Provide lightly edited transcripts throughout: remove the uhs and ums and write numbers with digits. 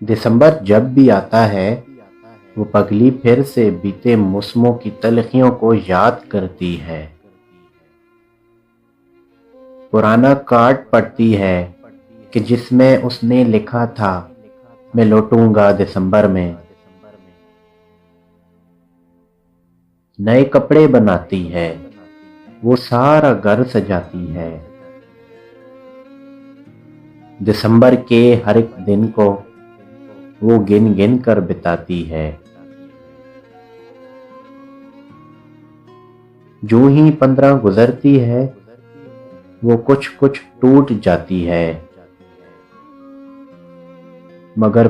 दिसंबर जब भी आता है वो पगली फिर से बीते मौसमों की तलखियों को याद करती है। पुराना कार्ड पढ़ती है कि जिसमें उसने लिखा था, मैं लौटूंगा दिसंबर में। नए कपड़े बनाती है, वो सारा घर सजाती है। दिसंबर के हर एक दिन को वो गिन गिन कर बिताती है। जो ही 15 गुजरती है वो कुछ कुछ टूट जाती है, मगर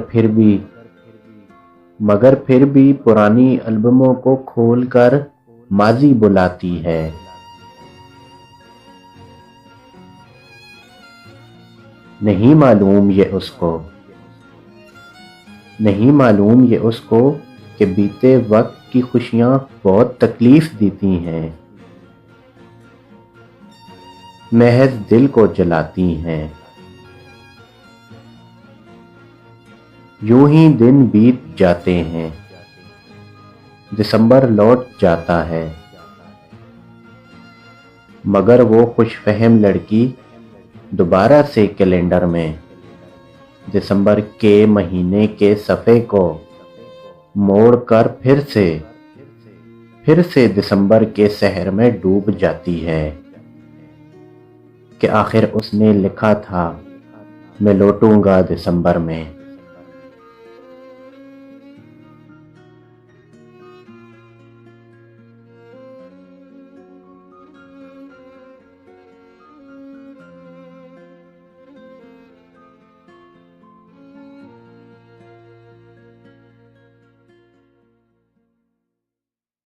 फिर भी पुरानी एल्बमों को खोलकर माजी बुलाती है। नहीं मालूम ये उसको कि बीते वक्त की खुशियां बहुत तकलीफ देती हैं, महज दिल को जलाती हैं। यूं ही दिन बीत जाते हैं, दिसंबर लौट जाता है, मगर वो खुशफहम लड़की दोबारा से कैलेंडर में दिसंबर के महीने के सफ़े को मोड़कर फिर से दिसंबर के सहर में डूब जाती है कि आखिर उसने लिखा था, मैं लौटूंगा दिसंबर में।